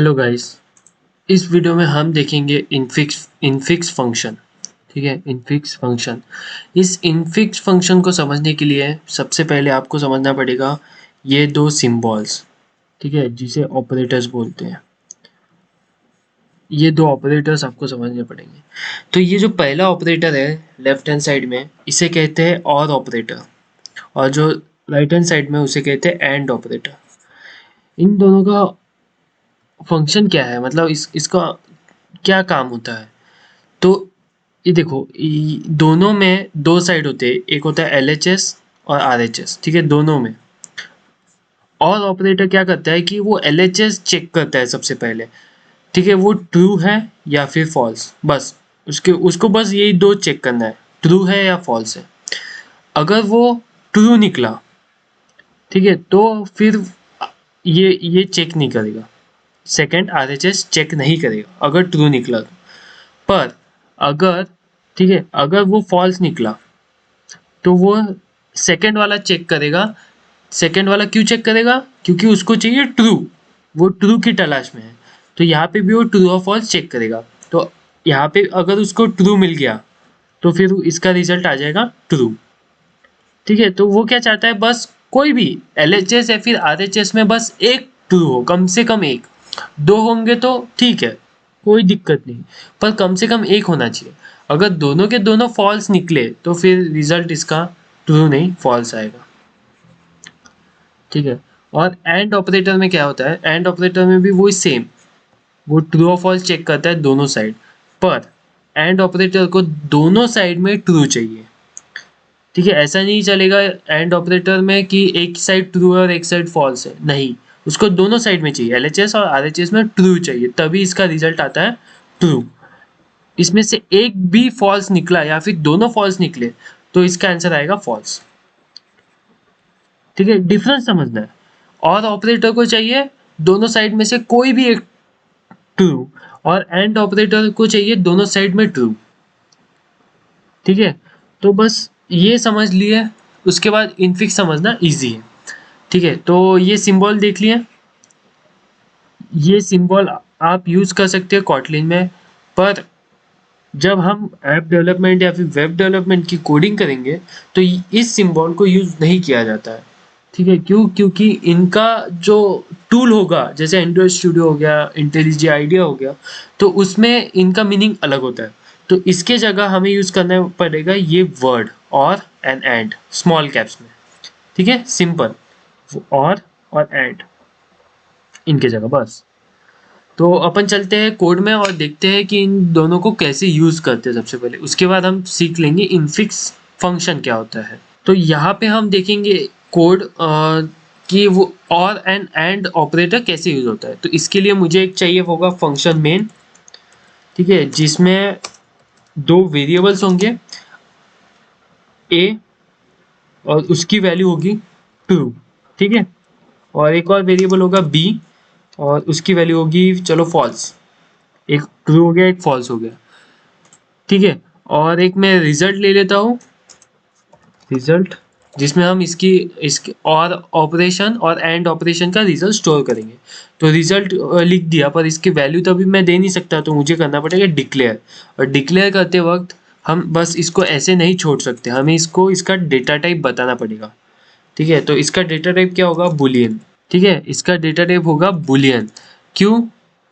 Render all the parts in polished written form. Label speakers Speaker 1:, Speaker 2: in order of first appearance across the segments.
Speaker 1: Hello guys. इस video में हम देखेंगे इनफिक्स फंक्शन। ठीक है, इनफिक्स फंक्शन। इस इनफिक्स फंक्शन को समझने के लिए सबसे पहले आपको समझना पड़ेगा ये दो सिंबल्स। ठीक है, जिसे ऑपरेटर्स बोलते हैं। ये दो ऑपरेटर्स आपको समझने पड़ेंगे। तो ये जो पहला ऑपरेटर है लेफ्ट हैंड साइड में, इसे कहते हैं और ऑपरेटर, और जो राइट हैंड साइड में उसे कहते हैं एंड ऑपरेटर। इन दोनों का फंक्शन क्या है, मतलब इसका क्या काम होता है? तो ये देखो, दोनों में दो साइड होते हैं, एक होता है LHS और RHS। ठीक है, दोनों में। और ऑपरेटर क्या करता है कि वो LHS चेक करता है सबसे पहले। ठीक है, वो ट्रू है या फिर फॉल्स, बस उसको बस यही दो चेक करना है, ट्रू है या फॉल्स है। अगर वो ट्रू निकला, ठीक है, तो फिर ये चेक नहीं करेगा, सेकंड RHS चेक नहीं करेगा अगर ट्रू निकला तो। पर अगर, ठीक है, अगर वो फॉल्स निकला तो वो सेकंड वाला चेक करेगा। सेकंड वाला क्यों चेक करेगा? क्योंकि उसको चाहिए ट्रू, वो ट्रू की तलाश में है। तो यहाँ पे भी वो ट्रू और फॉल्स चेक करेगा। तो यहाँ पे अगर उसको ट्रू मिल गया तो फिर इसका रिजल्ट आ जाएगा ट्रू। ठीक है, तो वो क्या चाहता है, बस कोई भी LHS या फिर RHS में बस एक ट्रू हो, कम से कम एक। दो होंगे तो ठीक है, कोई दिक्कत नहीं, पर कम से कम एक होना चाहिए। अगर दोनों के दोनों फॉल्स निकले तो फिर रिजल्ट इसका ट्रू नहीं, फॉल्स आएगा। ठीक है, और एंड ऑपरेटर में क्या होता है? एंड ऑपरेटर में भी वही सेम, वो ट्रू और फॉल्स चेक करता है दोनों साइड। पर एंड ऑपरेटर को दोनों साइड में ट्रू चाहिए। ठीक है, ऐसा नहीं चलेगा एंड ऑपरेटर में कि एक साइड ट्रू है और एक साइड फॉल्स है, नहीं, उसको दोनों साइड में चाहिए। LHS और RHS में ट्रू चाहिए, तभी इसका रिजल्ट आता है ट्रू। इसमें से एक भी फॉल्स निकला या फिर दोनों फॉल्स निकले तो इसका आंसर आएगा फॉल्स। ठीक है, डिफरेंस समझना है। और ऑपरेटर को चाहिए दोनों साइड में से कोई भी एक ट्रू, और एंड ऑपरेटर को चाहिए दोनों साइड में ट्रू। ठीक है, तो बस ये समझ लिए, उसके बाद इनफिक्स समझना इजी है। ठीक है, तो ये सिंबल देख लिए। ये सिंबल आप यूज कर सकते हैं कॉटलिन में, पर जब हम ऐप डेवलपमेंट या फिर वेब डेवलपमेंट की कोडिंग करेंगे तो इस सिंबल को यूज नहीं किया जाता है। ठीक है, क्यों? क्योंकि इनका जो टूल होगा, जैसे एंड्रॉइड स्टूडियो हो गया, इंटेलिजी आइडिया हो गया, तो उसमें इनका मीनिंग अलग होता है। तो इसके जगह हमें यूज करना पड़ेगा ये वर्ड और एंड स्मॉल कैप्स में। ठीक है, सिंपल, और एंड इनके जगह बस। तो अपन चलते हैं कोड में और देखते हैं कि इन दोनों को कैसे यूज करते हैं सबसे पहले। उसके बाद हम सीख लेंगे इनफिक्स फंक्शन क्या होता है। तो यहाँ पे हम देखेंगे कोड कि वो और एंड ऑपरेटर कैसे यूज होता है। तो इसके लिए मुझे एक चाहिए होगा फंक्शन मेन। ठीक है, जिसमें दो वेरिएबल्स होंगे, ए और उसकी वैल्यू होगी ट्रू। ठीक है, और एक और वेरिएबल होगा बी और उसकी वैल्यू होगी, चलो, फॉल्स। एक ट्रू हो गया, एक फॉल्स हो गया। ठीक है, और एक मैं रिजल्ट ले लेता हूँ, रिजल्ट, जिसमें हम इसके और ऑपरेशन और एंड ऑपरेशन का रिजल्ट स्टोर करेंगे। तो रिजल्ट लिख दिया, पर इसकी वैल्यू तो अभी मैं दे नहीं सकता, तो मुझे करना पड़ेगा डिक्लेयर। और डिक्लेयर करते वक्त हम बस इसको ऐसे नहीं छोड़ सकते, हमें इसको इसका डेटा टाइप बताना पड़ेगा। ठीक है, तो इसका डेटा टाइप क्या होगा? बुलियन। ठीक है, इसका डेटा टाइप होगा बुलियन। क्यों?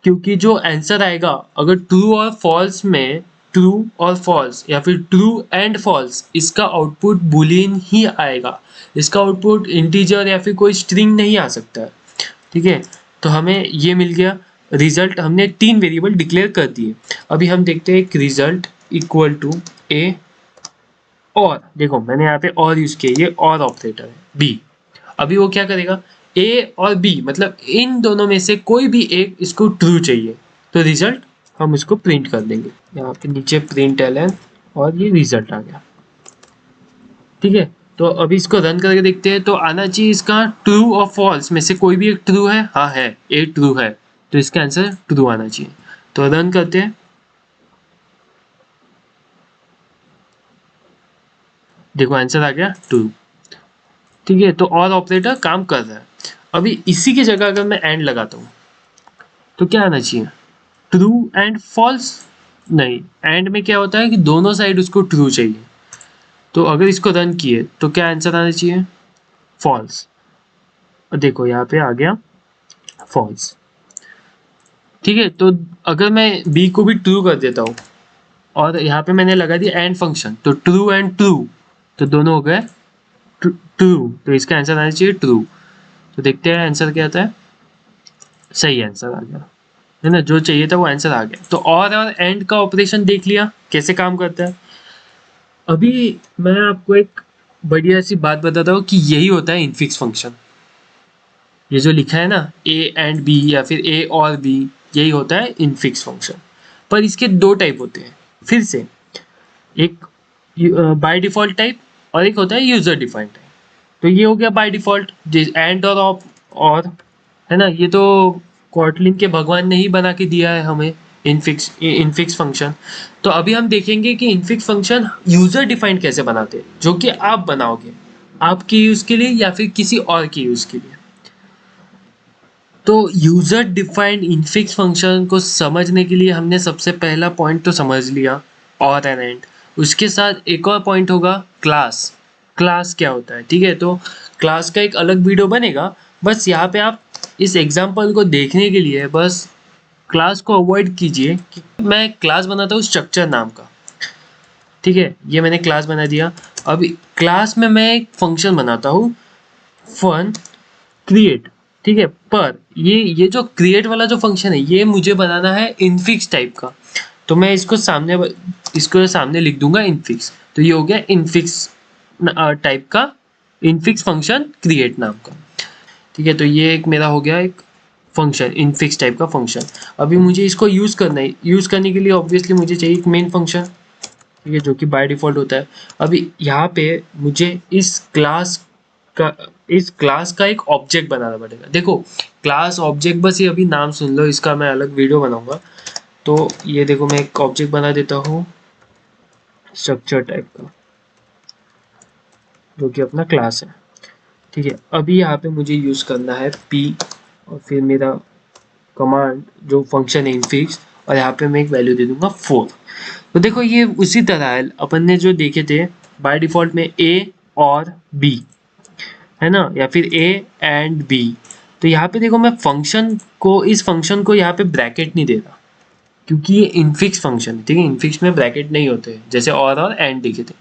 Speaker 1: क्योंकि जो आंसर आएगा, अगर ट्रू और फॉल्स में, ट्रू और फॉल्स या फिर ट्रू एंड फॉल्स, इसका आउटपुट बुलियन ही आएगा। इसका आउटपुट इंटीजर या फिर कोई स्ट्रिंग नहीं आ सकता है। ठीक है, तो हमें ये मिल गया रिजल्ट। हमने तीन वेरिएबल डिक्लेयर कर दिए। अभी हम देखते हैं एक रिजल्ट इक्वल टू ए, और देखो मैंने यहाँ पे और यूज किया, ये और ऑपरेटर है बी। अभी वो क्या करेगा, ए और बी, मतलब इन दोनों में से कोई भी एक इसको ट्रू चाहिए, तो रिजल्ट हम इसको प्रिंट कर देंगे। यहाँ पे नीचे प्रिंट एलन, और ये रिजल्ट आ गया। ठीक है, तो अभी इसको रन करके देखते हैं, तो आना चाहिए इसका ट्रू और फॉल्स में से कोई भी एक ट्रू है। हाँ है, ए ट्रू है, तो इसका आंसर ट्रू आना चाहिए। तो रन करते हैं, देखो आंसर आ गया ट्रू। ठीक है, तो और ऑपरेटर काम कर रहा है। अभी इसी की जगह अगर मैं एंड लगाता हूँ तो क्या आना चाहिए, ट्रू एंड फॉल्स। नहीं, एंड में क्या होता है कि दोनों साइड उसको ट्रू चाहिए, तो अगर इसको रन किए तो क्या आंसर आना चाहिए, फॉल्स। देखो यहाँ पे आ गया फॉल्स। ठीक है, तो अगर मैं बी को भी ट्रू कर देता हूँ और यहाँ पे मैंने लगा दिया एंड फंक्शन, तो ट्रू एंड ट्रू, तो दोनों हो गए ट्रू, तो इसका आंसर आना चाहिए ट्रू। तो देखते हैं आंसर क्या आता है, सही आंसर आ गया, है ना, जो चाहिए था वो आंसर आ गया। तो और एंड का ऑपरेशन देख लिया कैसे काम करता है। अभी मैं आपको एक बढ़िया सी बात बताता हूँ कि यही होता है इनफिक्स फंक्शन। ये जो लिखा है ना ए एंड बी या फिर ए और बी, यही होता है इनफिक्स फंक्शन। पर इसके दो टाइप होते हैं फिर से, एक बाय डिफॉल्ट टाइप और एक होता है यूजर डिफाइंड टाइप। तो ये हो गया बाय डिफॉल्ट, एंड और ऑफ, और है ना, ये तो कॉटलिन के भगवान ने ही बना के दिया है हमें इनफिक्स फंक्शन। तो अभी हम देखेंगे कि इनफिक्स फंक्शन यूजर डिफाइंड कैसे बनाते हैं, जो कि आप बनाओगे आपके यूज के लिए या फिर किसी और के यूज के लिए। तो यूजर डिफाइंड इनफिक्स फंक्शन को समझने के लिए हमने सबसे पहला पॉइंट तो समझ लिया, और एंड। उसके साथ एक और पॉइंट होगा क्लास। क्लास क्या होता है, ठीक है, तो क्लास का एक अलग वीडियो बनेगा। बस यहाँ पे आप इस एग्जाम्पल को देखने के लिए बस क्लास को अवॉइड कीजिए कि मैं क्लास बनाता हूँ स्ट्रक्चर नाम का। ठीक है, ये मैंने क्लास बना दिया। अभी क्लास में मैं एक फंक्शन बनाता हूँ फन क्रिएट। ठीक है, पर ये जो क्रिएट वाला जो फंक्शन है ये मुझे बनाना है इनफिक्स टाइप का। तो मैं इसको सामने लिख दूंगा इनफिक्स। तो ये हो गया इनफिक्स टाइप का इनफिक्स फंक्शन क्रिएट नाम का। ठीक है, तो ये एक मेरा हो गया एक फंक्शन इनफिक्स टाइप का फंक्शन। अभी मुझे इसको यूज़ करना है, यूज़ करने के लिए ऑब्वियसली मुझे चाहिए एक मेन फंक्शन, ठीक है, जो कि बाय डिफ़ॉल्ट होता है। अभी यहाँ पे मुझे इस क्लास का एक ऑब्जेक्ट बनाना पड़ेगा। देखो क्लास ऑब्जेक्ट, बस ये अभी नाम सुन लो, इसका मैं अलग वीडियो बनाऊंगा। तो ये देखो मैं एक ऑब्जेक्ट बना देता हूँ स्ट्रक्चर टाइप का, जो कि अपना क्लास है। ठीक है, अभी यहाँ पे मुझे यूज़ करना है पी और फिर मेरा कमांड जो फंक्शन है इनफिक्स, और यहाँ पे मैं एक वैल्यू दे दूंगा 4। तो देखो ये उसी तरह है अपन ने जो देखे थे बाय डिफ़ॉल्ट में ए और बी, है ना, या फिर ए एंड बी। तो यहाँ पे देखो मैं इस फंक्शन को यहाँ पे ब्रैकेट नहीं दे रहा, क्योंकि ये इनफिक्स फंक्शन है। ठीक है, इनफिक्स में ब्रैकेट नहीं होते जैसे और एंड देखे थे।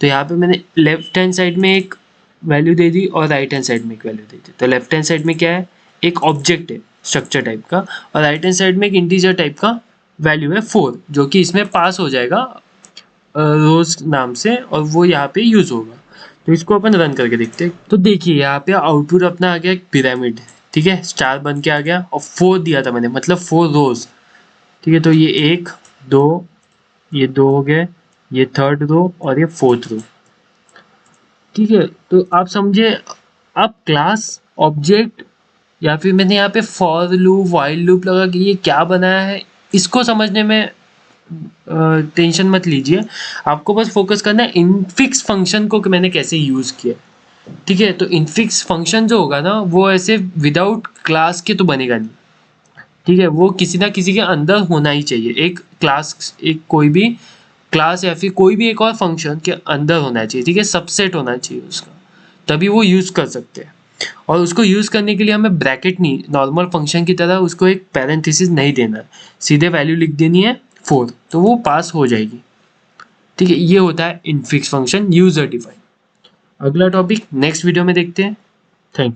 Speaker 1: तो यहाँ पे मैंने लेफ्ट हैंड साइड में एक वैल्यू दे दी और राइट हैंड साइड में एक वैल्यू दे दी। तो लेफ्ट हैंड साइड में क्या है, एक ऑब्जेक्ट है स्ट्रक्चर टाइप का, और राइट हैंड साइड में एक इंटीजर टाइप का वैल्यू है 4, जो कि इसमें पास हो जाएगा रोज नाम से, और वो यहाँ पे यूज होगा। तो इसको अपन रन करके देखते हैं। तो देखिए यहाँ पे आउटपुट अपना आ गया एक पिरामिड। ठीक है, स्टार बन के आ गया और 4 दिया था मैंने, मतलब 4 रोज। ठीक है, तो ये 1 2, ये 2 हो गए, ये थर्ड रो और ये फोर्थ रो। ठीक है, तो आप समझे, आप क्लास ऑब्जेक्ट या फिर मैंने यहाँ पे फॉर लूप वाइल लूप लगा कि ये क्या बनाया है, इसको समझने में टेंशन मत लीजिए। आपको बस फोकस करना है इनफिक्स फंक्शन को कि मैंने कैसे यूज़ किया। ठीक है, तो इनफिक्स फंक्शन जो होगा ना वो ऐसे विदाउट क्लास के तो बनेगा नहीं। ठीक है, वो किसी ना किसी के अंदर होना ही चाहिए, एक क्लास, एक कोई भी क्लास या फिर कोई भी एक और फंक्शन के अंदर होना चाहिए। ठीक है, सबसेट होना चाहिए उसका, तभी वो यूज़ कर सकते हैं। और उसको यूज़ करने के लिए हमें ब्रैकेट नहीं, नॉर्मल फंक्शन की तरह उसको एक पैरेंथेसिस नहीं देना है, सीधे वैल्यू लिख देनी है 4, तो वो पास हो जाएगी। ठीक है, ये होता है इनफिक्स फंक्शन यूजर डिफाइन। अगला टॉपिक नेक्स्ट वीडियो में देखते हैं। Thank you.